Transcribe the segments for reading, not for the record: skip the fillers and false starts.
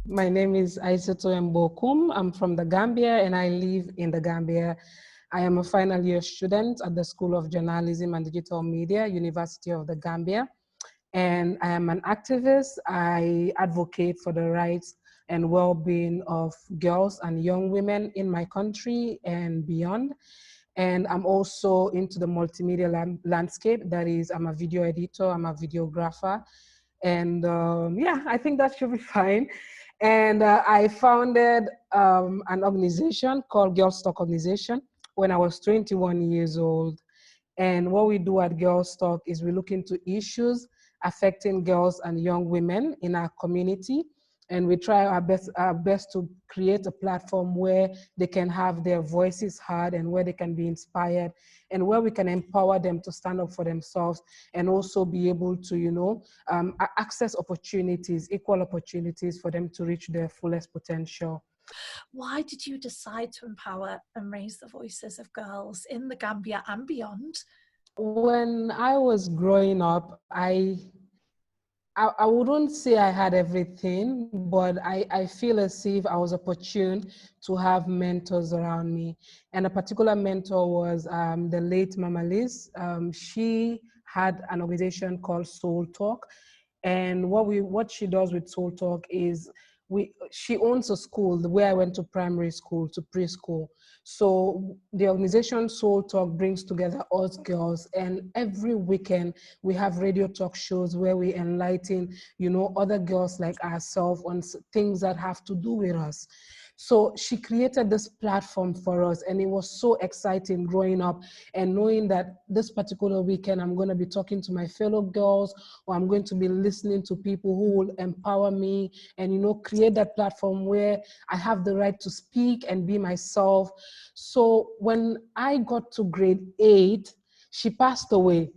My name is Isatu Bokum. I'm from the Gambia and I live in the Gambia. I am a final year student at the School of Journalism and Digital Media, University of the Gambia. And I am an activist. I advocate for the rights and well-being of girls and young women in my country and beyond. And I'm also into the multimedia landscape. That is, I'm a video editor, I'm a videographer. And yeah, I think that should be fine. And I founded an organization called Girls Talk Organization when I was 21 years old. And what we do at Girls Talk is we look into issues affecting girls and young women in our community. And we try our best to create a platform where they can have their voices heard and where they can be inspired and where we can empower them to stand up for themselves and also be able to, access opportunities, equal opportunities for them to reach their fullest potential. Why did you decide to empower and raise the voices of girls in the Gambia and beyond? When I was growing up, I wouldn't say I had everything, but I feel as if I was opportune to have mentors around me. And a particular mentor was the late Mama Liz. She had an organization called Soul Talk. And what she does with Soul Talk is she owns a school where I went to primary school to preschool. So the organization Soul Talk brings together us girls, and every weekend we have radio talk shows where we enlighten, other girls like ourselves on things that have to do with us. So she created this platform for us, and it was so exciting growing up and knowing that this particular weekend I'm going to be talking to my fellow girls, or I'm going to be listening to people who will empower me and, create that platform where I have the right to speak and be myself. So when I got to grade 8, she passed away.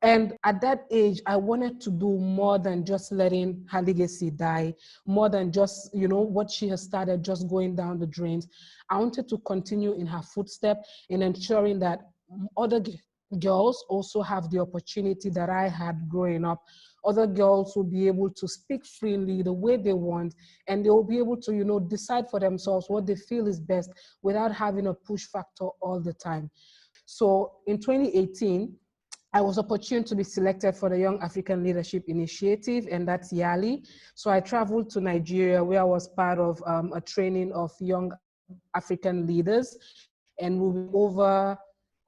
And at that age, I wanted to do more than just letting her legacy die, more than just, what she has started just going down the drains. I wanted to continue in her footsteps in ensuring that other girls also have the opportunity that I had growing up. Other girls will be able to speak freely the way they want, and they will be able to, decide for themselves what they feel is best without having a push factor all the time. So in 2018, I was opportune to be selected for the Young African Leadership Initiative, and that's YALI. So I traveled to Nigeria, where I was part of a training of young African leaders, and we were over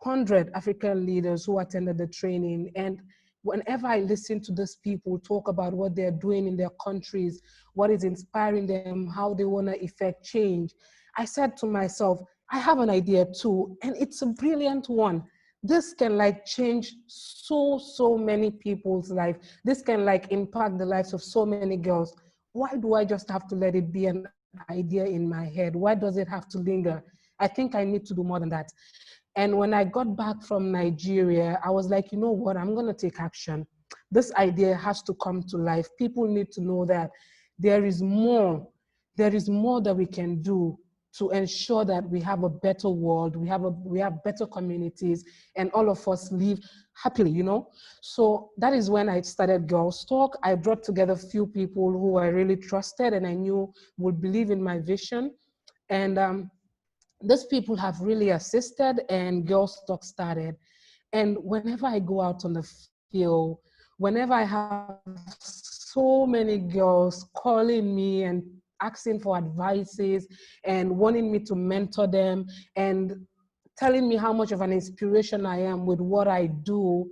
100 African leaders who attended the training. And whenever I listen to these people talk about what they're doing in their countries, what is inspiring them, how they want to effect change, I said to myself, I have an idea too, and it's a brilliant one. This can change so many people's life. This can impact the lives of so many girls. Why do I just have to let it be an idea in my head? Why does it have to linger? I think I need to do more than that. And when I got back from Nigeria, I was like, you know what, I'm going to take action. This idea has to come to life. People need to know that there is more. There is more that we can do to ensure that we have a better world, we have better communities, and all of us live happily, So that is when I started Girls Talk. I brought together a few people who I really trusted and I knew would believe in my vision. And these people have really assisted, and Girls Talk started. And whenever I go out on the field, whenever I have so many girls calling me and asking for advices and wanting me to mentor them and telling me how much of an inspiration I am with what I do,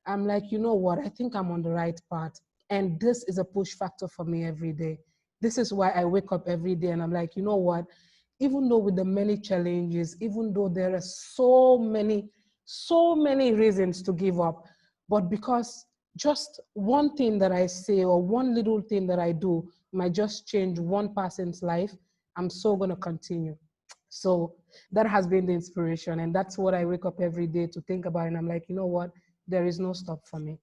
I'm like, you know what, I think I'm on the right path. And this is a push factor for me every day. This is why I wake up every day and I'm like, you know what, even though with the many challenges, even though there are so many reasons to give up, but because just one thing that I say or one little thing that I do might just change one person's life, I'm so going to continue. So that has been the inspiration, and that's what I wake up every day to think about, and I'm like, you know what, there is no stop for me.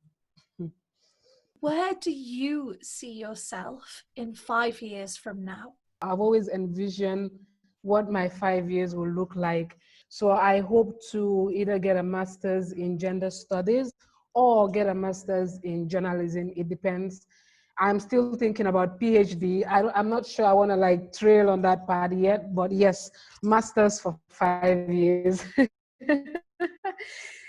Where do you see yourself in 5 years from now? I've always envisioned what my 5 years will look like. So I hope to either get a master's in gender studies or get a master's in journalism. It depends. I'm still thinking about PhD. I'm not sure I want to like trail on that part yet, but yes, masters for 5 years.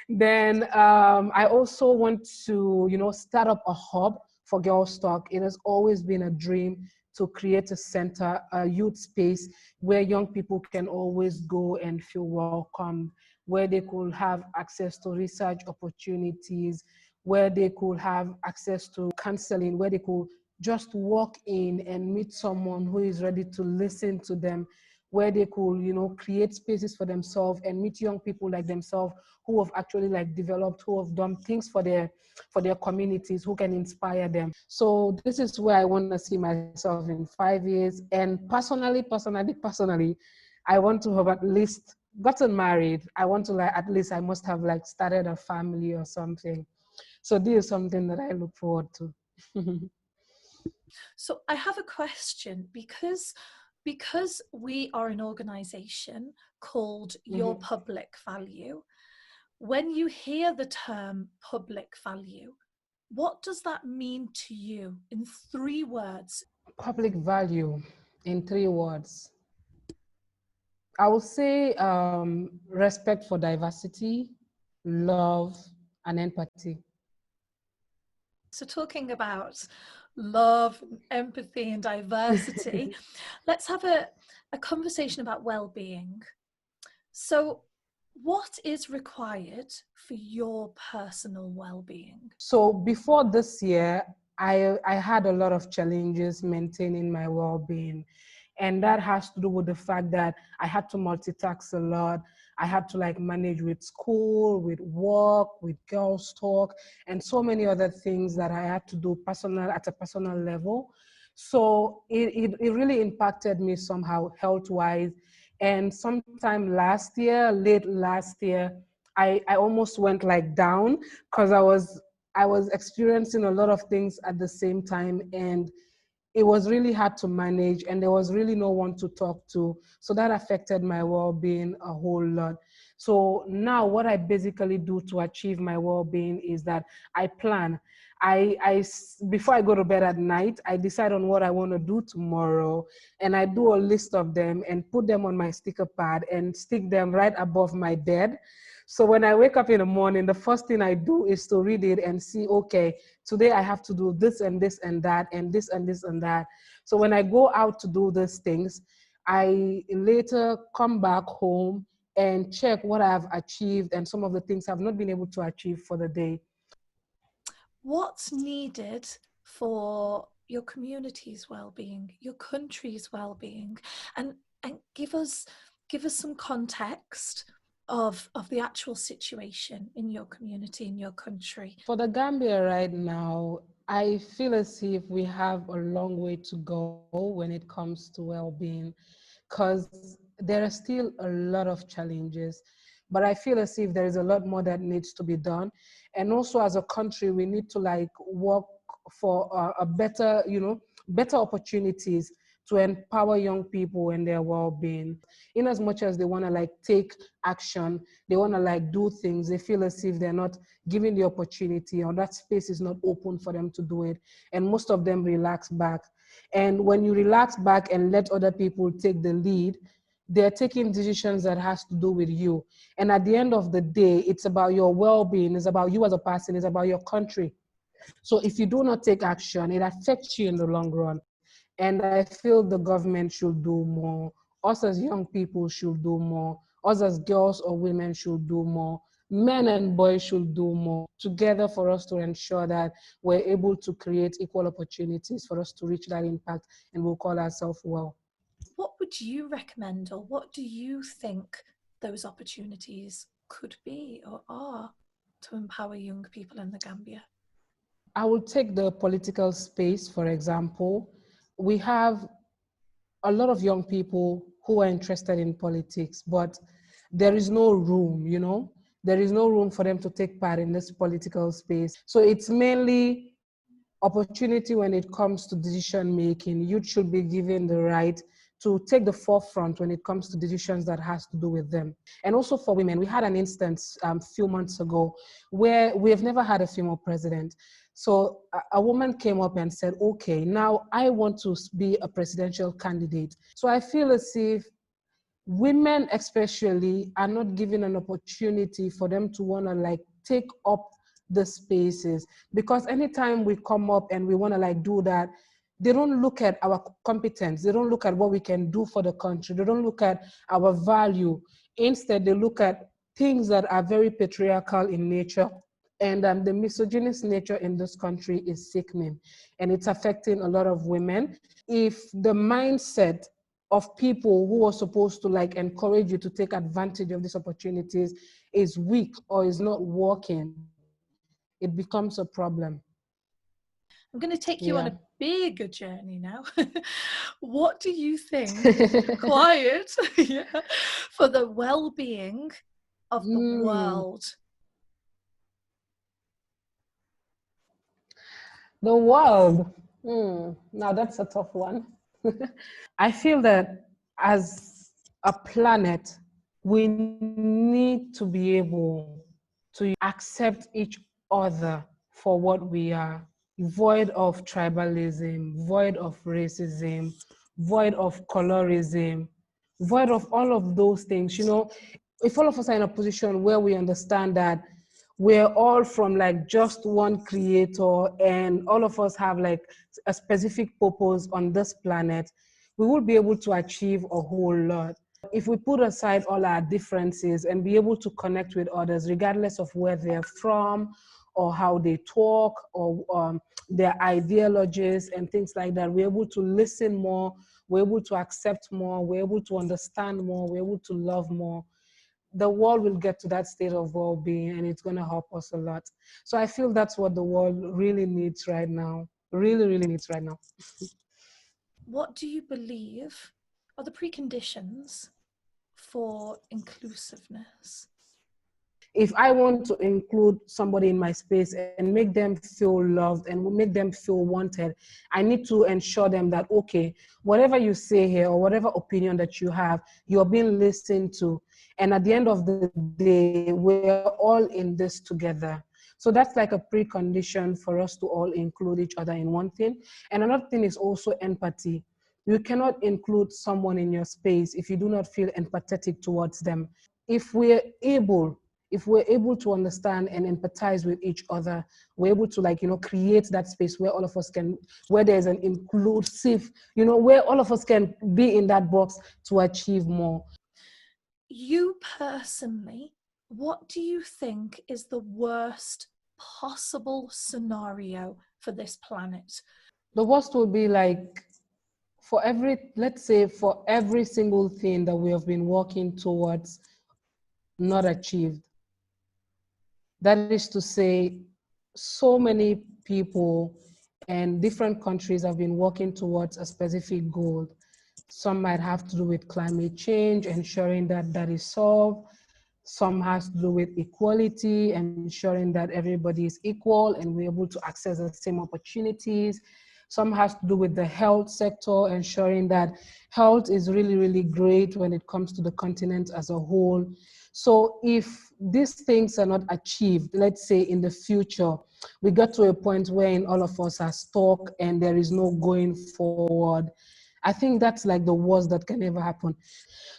Then I also want to, start up a hub for Girls Talk. It has always been a dream to create a center, a youth space where young people can always go and feel welcome, where they could have access to research opportunities, where they could have access to counseling, where they could just walk in and meet someone who is ready to listen to them, where they could, create spaces for themselves and meet young people like themselves who have actually like developed, who have done things for their communities, who can inspire them. So this is where I want to see myself in 5 years. And personally, I want to have at least gotten married. I want to like, at least I must have like started a family or something. So this is something that I look forward to. So I have a question, because we are an organization called Your Public Value. When you hear the term public value, what does that mean to you in 3 words? Public value in 3 words. I will say respect for diversity, love, and empathy. So talking about love, empathy, and diversity, let's have a conversation about well-being. So what is required for your personal well-being? So before this year, I had a lot of challenges maintaining my well-being. And that has to do with the fact that I had to multitask a lot. I had to like manage with school, with work, with Girls Talk, and so many other things that I had to do at a personal level. So it really impacted me somehow health-wise. And sometime late last year, I almost went like down because I was experiencing a lot of things at the same time, and it was really hard to manage, and there was really no one to talk to. So that affected my well-being a whole lot. So now what I basically do to achieve my well-being is that I plan. Before I go to bed at night, I decide on what I want to do tomorrow, and I do a list of them and put them on my sticker pad and stick them right above my bed. So when I wake up in the morning, the first thing I do is to read it and see, okay, today I have to do this and this and that and this and this and that. So when I go out to do these things, I later come back home and check what I've achieved and some of the things I've not been able to achieve for the day. What's needed for your community's well-being, your country's well-being, and give us some context of the actual situation in your community, in your country. For the Gambia right now, I feel as if we have a long way to go when it comes to well-being, because there are still a lot of challenges. But I feel as if there is a lot more that needs to be done. And also as a country, we need to like work for a better, better opportunities to empower young people and their well-being. In as much as they want to like take action, they want to like do things, they feel as if they're not given the opportunity, or that space is not open for them to do it. And most of them relax back. And when you relax back and let other people take the lead, they're taking decisions that has to do with you. And at the end of the day, it's about your well-being, it's about you as a person, it's about your country. So if you do not take action, it affects you in the long run. And I feel the government should do more. Us as young people should do more. Us as girls or women should do more. Men and boys should do more together for us to ensure that we're able to create equal opportunities for us to reach that impact, and we'll call ourselves well. What would you recommend, or what do you think those opportunities could be or are to empower young people in the Gambia? I will take the political space, for example. We have a lot of young people who are interested in politics, but there is no room, there is no room for them to take part in this political space. So it's mainly opportunity when it comes to decision making. Youth should be given the right to take the forefront when it comes to decisions that has to do with them. And also for women, we had an instance a few months ago where we have never had a female president. So a woman came up and said, okay, now I want to be a presidential candidate. So I feel as if women especially are not given an opportunity for them to want to like take up the spaces, because anytime we come up and we want to like do that, they don't look at our competence, they don't look at what we can do for the country, they don't look at our value. Instead they look at things that are very patriarchal in nature. And the misogynist nature in this country is sickening, and it's affecting a lot of women. If the mindset of people who are supposed to like encourage you to take advantage of these opportunities is weak or is not working, it becomes a problem. I'm going to take you Yeah. on a bigger journey now. What do you think is required for the well-being of the world? The world. Now that's a tough one. I feel that as a planet, we need to be able to accept each other for what we are, void of tribalism, void of racism, void of colorism, void of all of those things. You know, if all of us are in a position where we understand that we're all from like just one creator and all of us have like a specific purpose on this planet, we will be able to achieve a whole lot. If we put aside all our differences and be able to connect with others, regardless of where they're from or how they talk or their ideologies and things like that, we're able to listen more, we're able to accept more, we're able to understand more, we're able to love more. The world will get to that state of well-being, and it's going to help us a lot. So I feel that's what the world really needs right now, really, really needs right now. What do you believe are the preconditions for inclusiveness? If I want to include somebody in my space and make them feel loved and make them feel wanted, I need to ensure them that, okay, whatever you say here or whatever opinion that you have, you're being listened to. And at the end of the day, we're all in this together. So that's like a precondition for us to all include each other in one thing. And another thing is also empathy. You cannot include someone in your space if you do not feel empathetic towards them. If we're able to understand and empathize with each other, we're able to like, create that space where all of us can, where there's an inclusive, where all of us can be in that box to achieve more. You personally, what do you think is the worst possible scenario for this planet? The worst would be like, let's say for every single thing that we have been working towards not achieved. That is to say, so many people and different countries have been working towards a specific goal. Some might have to do with climate change, ensuring that that is solved. Some has to do with equality, ensuring that everybody is equal and we're able to access the same opportunities. Some has to do with the health sector, ensuring that health is really, really great when it comes to the continent as a whole. So if these things are not achieved, let's say in the future, we get to a point where all of us are stuck and there is no going forward, I think that's like the worst that can ever happen.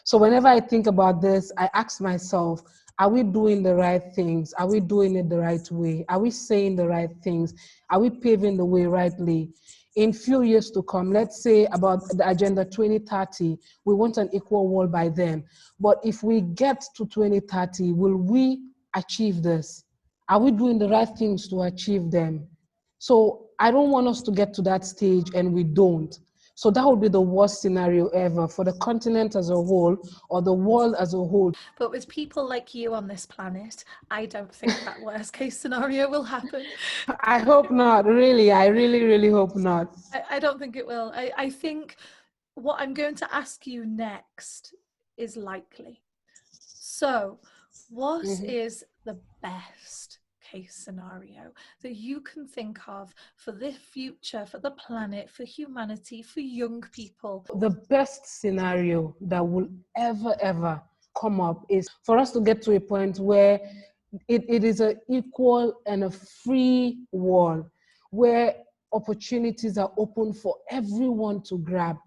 So whenever I think about this, I ask myself, are we doing the right things? Are we doing it the right way? Are we saying the right things? Are we paving the way rightly? In few years to come, let's say about the Agenda 2030, we want an equal world by then. But if we get to 2030, will we achieve this? Are we doing the right things to achieve them? So I don't want us to get to that stage and we don't. So that would be the worst scenario ever for the continent as a whole or the world as a whole. But with people like you on this planet, I don't think that worst case scenario will happen. I hope not, really. I really, really hope not. I don't think it will. I think what I'm going to ask you next is likely. So, what is the best case scenario that you can think of for the future, for the planet, for humanity, for young people? The best scenario that will ever come up is for us to get to a point where it is an equal and a free world. where opportunities are open for everyone to grab,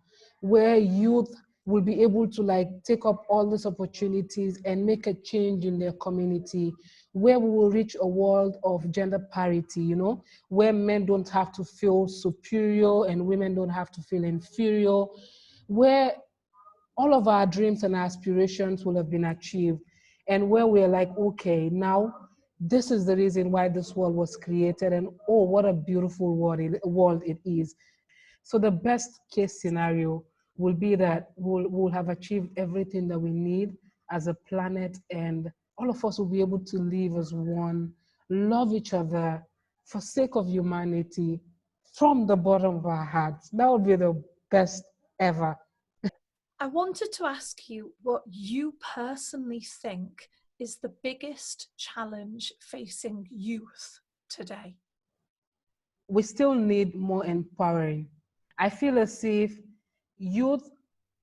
where youth will be able to like take up all these opportunities and make a change in their community, where we will reach a world of gender parity, you know, where men don't have to feel superior and women don't have to feel inferior, where all of our dreams and aspirations will have been achieved, and where we're like, okay, now this is the reason why this world was created, and oh, what a beautiful world it is. So the best case scenario will be that we'll have achieved everything that we need as a planet, and all of us will be able to live as one, love each other for sake of humanity from the bottom of our hearts. That would be the best ever. I wanted to ask you what you personally think is the biggest challenge facing youth today. We still need more empowering. I feel as if youth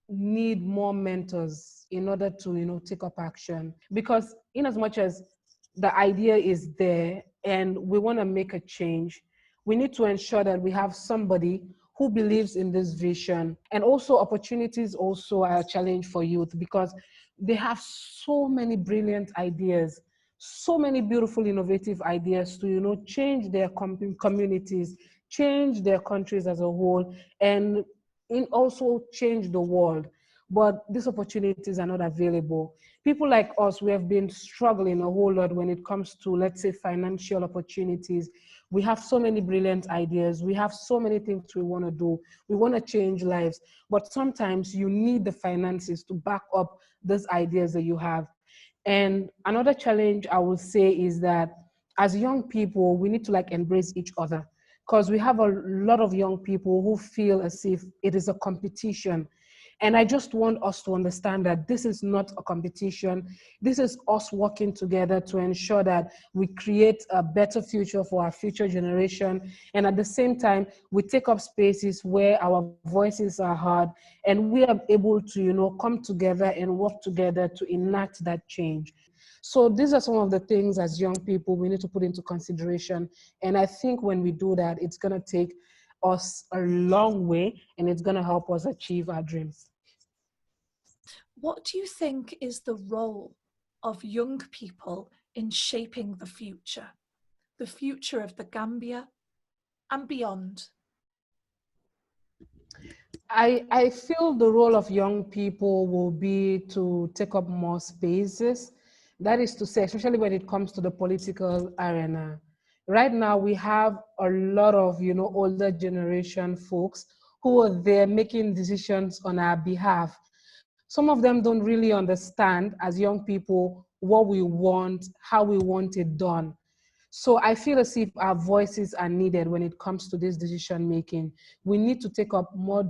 need more mentors in order to, you know, take up action. Because in as much as the idea is there and we want to make a change, we need to ensure that we have somebody who believes in this vision. And also opportunities also are a challenge for youth because they have so many brilliant ideas, so many beautiful innovative ideas to, you know, change their communities, change their countries as a whole, and in also change the world. But these opportunities are not available. People like us, we have been struggling a whole lot when it comes to, let's say, financial opportunities. We have so many brilliant ideas. We have so many things we want to do. We want to change lives. But sometimes you need the finances to back up those ideas that you have. And another challenge I would say is that as young people, we need to like embrace each other, because we have a lot of young people who feel as if it is a competition. And I just want us to understand that this is not a competition. This is us working together to ensure that we create a better future for our future generation. And at the same time, we take up spaces where our voices are heard and we are able to, you know, come together and work together to enact that change. So these are some of the things as young people we need to put into consideration. And I think when we do that, it's going to take us a long way and it's going to help us achieve our dreams. What do you think is the role of young people in shaping the future of the Gambia and beyond? I feel the role of young people will be to take up more spaces. That is to say, especially when it comes to the political arena. Right now, we have a lot of, you know, older generation folks who are there making decisions on our behalf. Some of them don't really understand as young people what we want, how we want it done. So I feel as if our voices are needed when it comes to this decision making. We need to take up more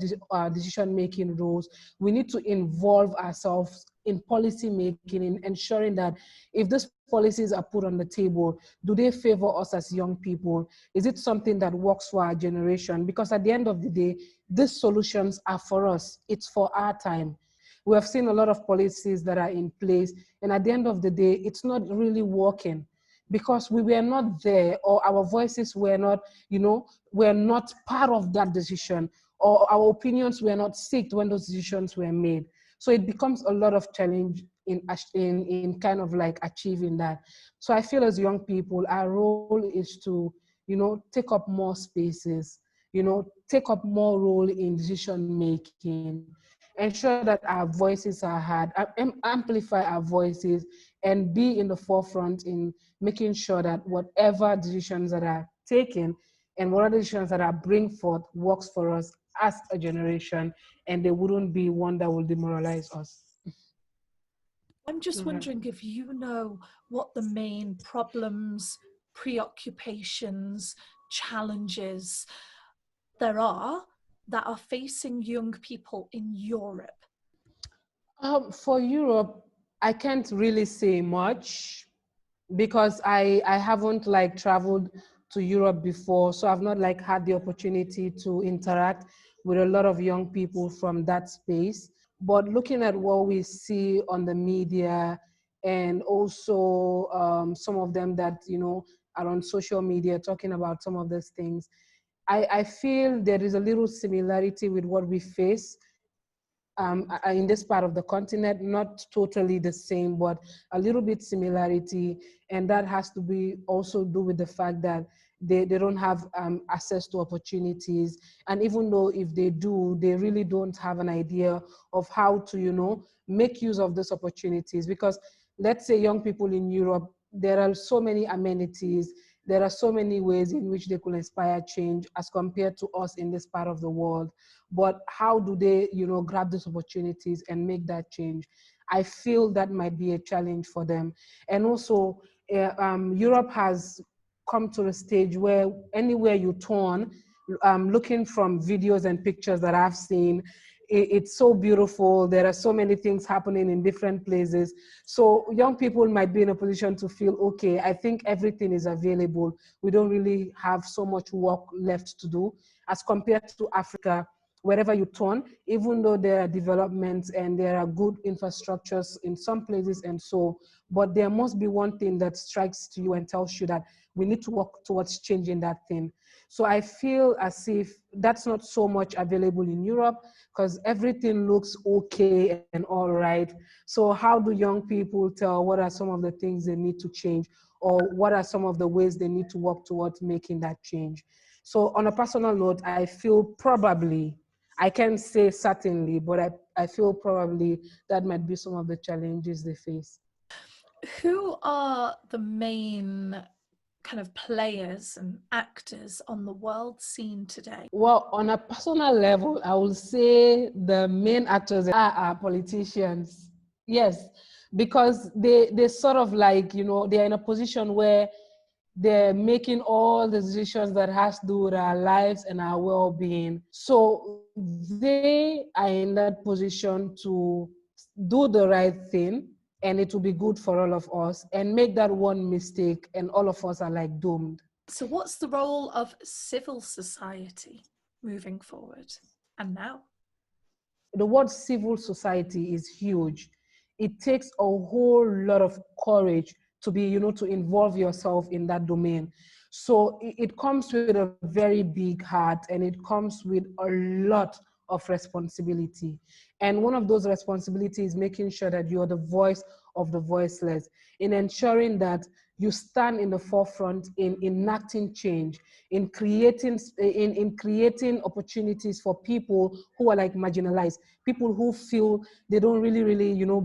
decision making roles. We need to involve ourselves in policy making, in ensuring that if these policies are put on the table, do they favor us as young people? Is it something that works for our generation? Because at the end of the day, these solutions are for us. It's for our time. We have seen a lot of policies that are in place, and at the end of the day, it's not really working because we were not there, or our voices were not, you know, were not part of that decision, or our opinions were not seeked when those decisions were made. So it becomes a lot of challenge in kind of like achieving that. So I feel as young people, our role is to, you know, take up more spaces, you know, take up more role in decision making, ensure that our voices are heard, amplify our voices, and be in the forefront in making sure that whatever decisions that are taken and whatever decisions that are bring forth works for us as a generation, and they wouldn't be one that will demoralize us. I'm just Mhm. wondering if you know what the main problems, preoccupations, challenges there are that are facing young people in Europe. For Europe, I can't really say much because I haven't like traveled to Europe before, so I've not like had the opportunity to interact with a lot of young people from that space. But looking at what we see on the media and also some of them that, you know, around social media talking about some of these things, I feel there is a little similarity with what we face in this part of the continent, not totally the same, but a little bit similarity. And that has to be also do with the fact that they don't have access to opportunities. And even though if they do, they really don't have an idea of how to, make use of those opportunities. Because let's say young people in Europe, there are so many amenities, there are so many ways in which they could inspire change as compared to us in this part of the world. But how do they, grab these opportunities and make that change? I feel that might be a challenge for them. And also, Europe has come to a stage where anywhere you turn, looking from videos and pictures that I've seen, it's so beautiful. There are so many things happening in different places. So young people might be in a position to feel, okay, I think everything is available. We don't really have so much work left to do as compared to Africa. Wherever you turn, even though there are developments and there are good infrastructures in some places and so, but there must be one thing that strikes to you and tells you that we need to work towards changing that thing. So I feel as if that's not so much available in Europe because everything looks okay and all right. So how do young people tell what are some of the things they need to change, or what are some of the ways they need to work towards making that change? So on a personal note, I feel probably, I can't say certainly, but I feel probably that might be some of the challenges they face. Who are the main kind of players and actors on the world scene today? Well, on a personal level, I will say the main actors are politicians. Yes, because they sort of like, they're in a position where they're making all the decisions that has to do with our lives and our well-being. So they are in that position to do the right thing, and it will be good for all of us, and make that one mistake and all of us are like doomed. So what's the role of civil society moving forward and now? The word civil society is huge. It takes a whole lot of courage to be, to involve yourself in that domain. So it comes with a very big heart, and it comes with a lot of responsibility. And one of those responsibilities is making sure that you're the voice of the voiceless, in ensuring that you stand in the forefront in enacting change, in creating opportunities for people who are like marginalized, people who feel they don't really,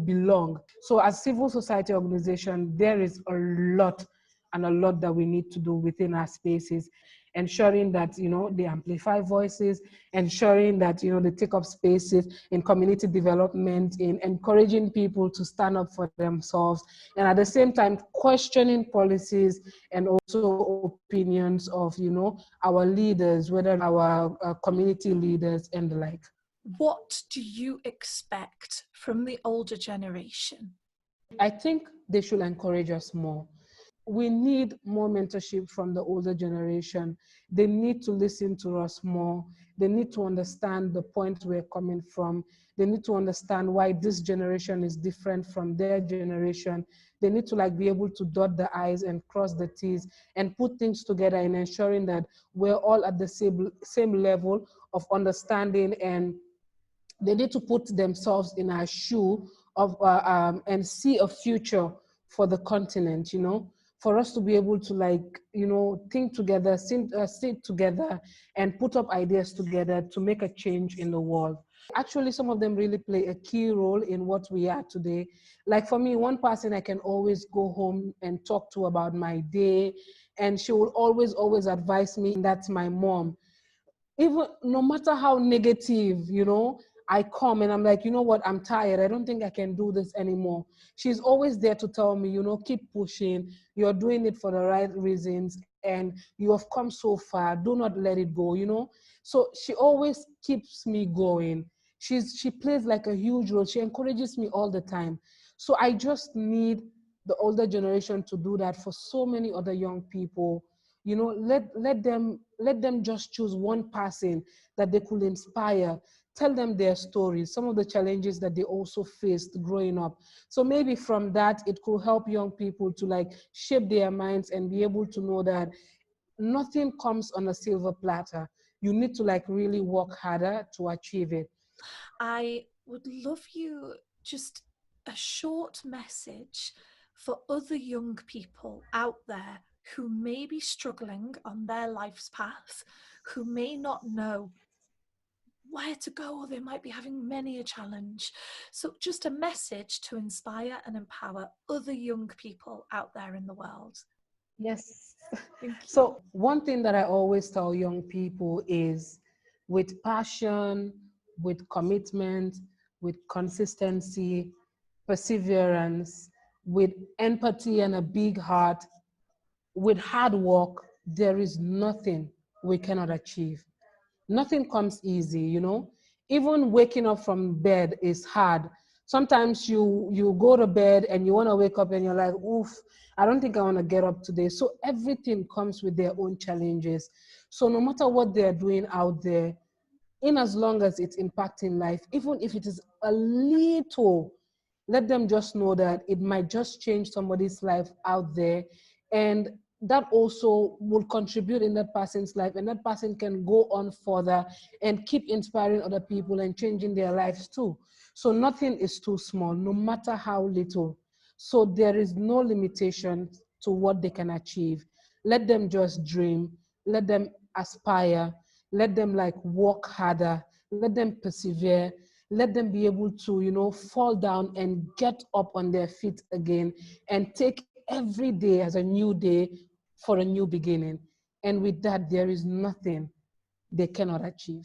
belong. So as civil society organization, there is a lot and a lot that we need to do within our spaces, ensuring that, they amplify voices, ensuring that, they take up spaces in community development, in encouraging people to stand up for themselves, and at the same time questioning policies and also opinions of, our leaders, whether our community leaders and the like. What do you expect from the older generation? I think they should encourage us more. We need more mentorship from the older generation. They need to listen to us more. They need to understand the point we're coming from. They need to understand why this generation is different from their generation. They need to be able to dot the I's and cross the T's and put things together in ensuring that we're all at the same level of understanding, and they need to put themselves in our shoe and see a future for the continent, for us to be able to think together, sit together and put up ideas together to make a change in the world. Actually, some of them really play a key role in what we are today. Like for me, one person I can always go home and talk to about my day, and she will always advise me, and that's my mom. Even no matter how negative, I come and I'm like, you know what, I'm tired. I don't think I can do this anymore. She's always there to tell me, keep pushing. You're doing it for the right reasons and you have come so far. Do not let it go. So she always keeps me going. She plays like a huge role. She encourages me all the time. So I just need the older generation to do that for so many other young people. Let them just choose one person that they could inspire, tell them their stories, some of the challenges that they also faced growing up. So maybe from that, it could help young people to like shape their minds and be able to know that nothing comes on a silver platter. You need to like really work harder to achieve it. I would love you just a short message for other young people out there who may be struggling on their life's path, who may not know where to go, or they might be having many a challenge. So just a message to inspire and empower other young people out there in the world. Yes. Thank you. So one thing that I always tell young people is with passion, with commitment, with consistency, perseverance, with empathy and a big heart, with hard work, there is nothing we cannot achieve. Nothing comes easy, you know. Even waking up from bed is hard. Sometimes you go to bed and you want to wake up and you're like, oof, I don't think I want to get up today. So everything comes with their own challenges. So no matter what they're doing out there, in as long as it's impacting life, even if it is a little, let them just know that it might just change somebody's life out there. And that also will contribute in that person's life. And that person can go on further and keep inspiring other people and changing their lives too. So nothing is too small, no matter how little. So there is no limitation to what they can achieve. Let them just dream. Let them aspire. Let them like work harder. Let them persevere. Let them be able to, you know, fall down and get up on their feet again and take every day as a new day for a new beginning. And with that, there is nothing they cannot achieve.